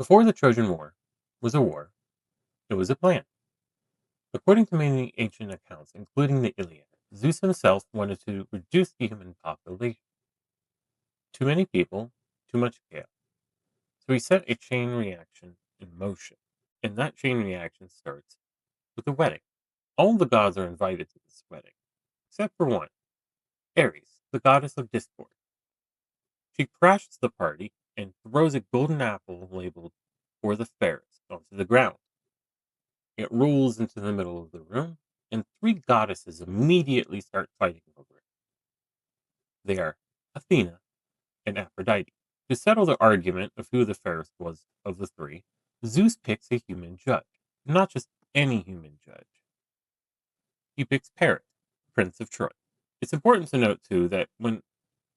Before the Trojan War was a war, it was a plan. According to many ancient accounts, including the Iliad, Zeus himself wanted to reduce the human population. Too many people, too much chaos. So he set a chain reaction in motion. And that chain reaction starts with a wedding. All the gods are invited to this wedding, except for one, Ares, the goddess of discord. She crashes the party and throws a golden apple labeled for the fairest onto the ground. It rolls into the middle of the room, and three goddesses immediately start fighting over it. They are Athena and Aphrodite. To settle the argument of who the fairest was of the three, Zeus picks a human judge, not just any human judge. He picks Paris, Prince of Troy. It's important to note, too, that when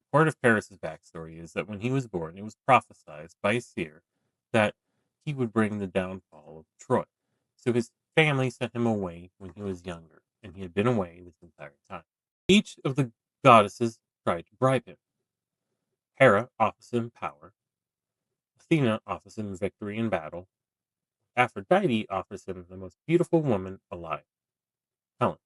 part of Paris's backstory is that when he was born, it was prophesied by a seer that he would bring the downfall of Troy. So his family sent him away when he was younger, and he had been away this entire time. Each of the goddesses tried to bribe him. Hera offers him power, Athena offers him victory in battle, Aphrodite offers him the most beautiful woman alive, Helen.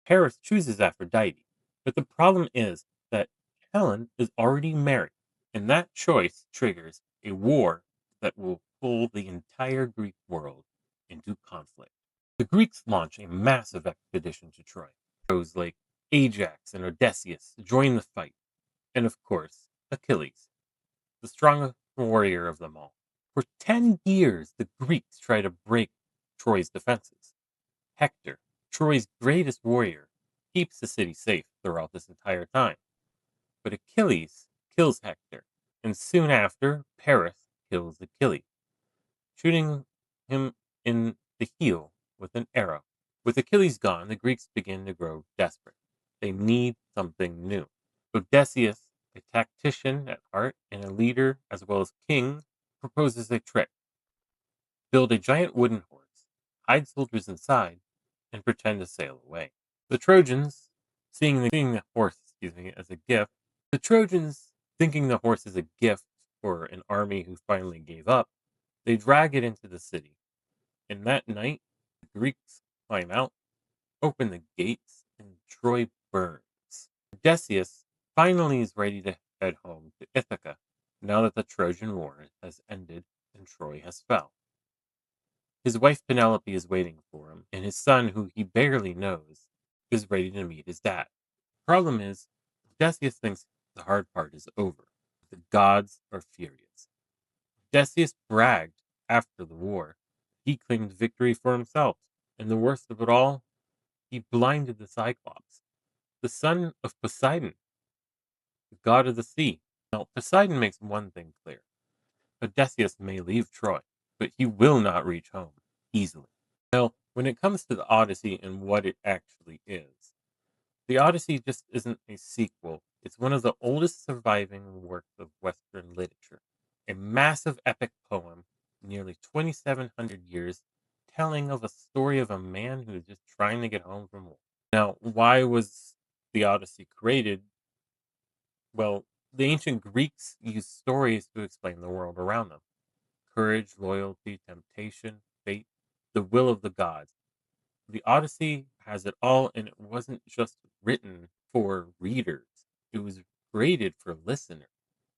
Paris chooses Aphrodite, but the problem is that Helen is already married, and that choice triggers a war that will pull the entire Greek world into conflict. The Greeks launch a massive expedition to Troy. Heroes like Ajax and Odysseus join the fight, and of course, Achilles, the strongest warrior of them all. For 10 years, the Greeks try to break Troy's defenses. Hector, Troy's greatest warrior, keeps the city safe throughout this entire time. But Achilles kills Hector, and soon after, Paris kills Achilles, shooting him in the heel with an arrow. With Achilles gone, the Greeks begin to grow desperate. They need something new. Odysseus, a tactician at heart and a leader as well as king, proposes a trick. Build a giant wooden horse, hide soldiers inside, and pretend to sail away. The Trojans, seeing the horse, as a gift, the Trojans, thinking the horse is a gift for an army who finally gave up, they drag it into the city. And that night, the Greeks climb out, open the gates, and Troy burns. Odysseus finally is ready to head home to Ithaca now that the Trojan War has ended and Troy has fell. His wife Penelope is waiting for him, and his son, who he barely knows, is ready to meet his dad. Problem is, Odysseus thinks the hard part is over. The gods are furious. Odysseus bragged after the war. He claimed victory for himself, and the worst of it all, he blinded the Cyclops, the son of Poseidon, the god of the sea. Now, Poseidon makes one thing clear. Odysseus may leave Troy, but he will not reach home easily. Now, when it comes to the Odyssey and what it actually is, the Odyssey just isn't a sequel. It's one of the oldest surviving works of Western literature, a massive epic poem, nearly 2,700 years, telling of a story of a man who's just trying to get home from war. Now, why was the Odyssey created? Well, the ancient Greeks used stories to explain the world around them: courage, loyalty, temptation, fate, the will of the gods. The Odyssey has it all, and it wasn't just written for readers. It was created for listeners,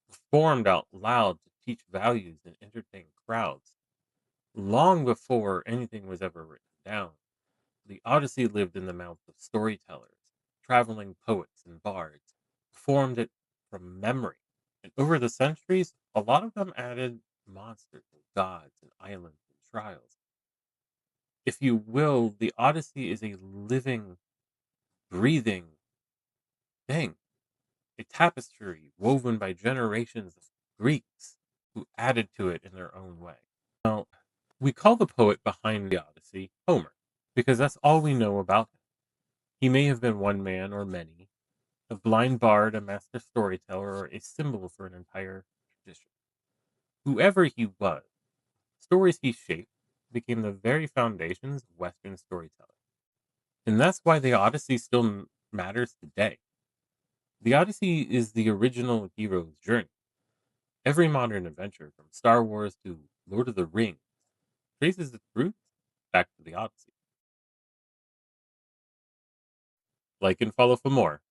performed out loud to teach values and entertain crowds. Long before anything was ever written down, the Odyssey lived in the mouths of storytellers, traveling poets and bards, performed it from memory. And over the centuries, a lot of them added monsters and gods and islands and trials. If you will, the Odyssey is a living, breathing thing, a tapestry woven by generations of Greeks who added to it in their own way. Now, we call the poet behind the Odyssey Homer, because that's all we know about him. He may have been one man or many, a blind bard, a master storyteller, or a symbol for an entire tradition. Whoever he was, stories he shaped became the very foundations of Western storytelling. And that's why the Odyssey still matters today. The Odyssey is the original hero's journey, Every modern adventure, from Star Wars to Lord of the Rings, traces its roots back to the Odyssey. Like and follow for more.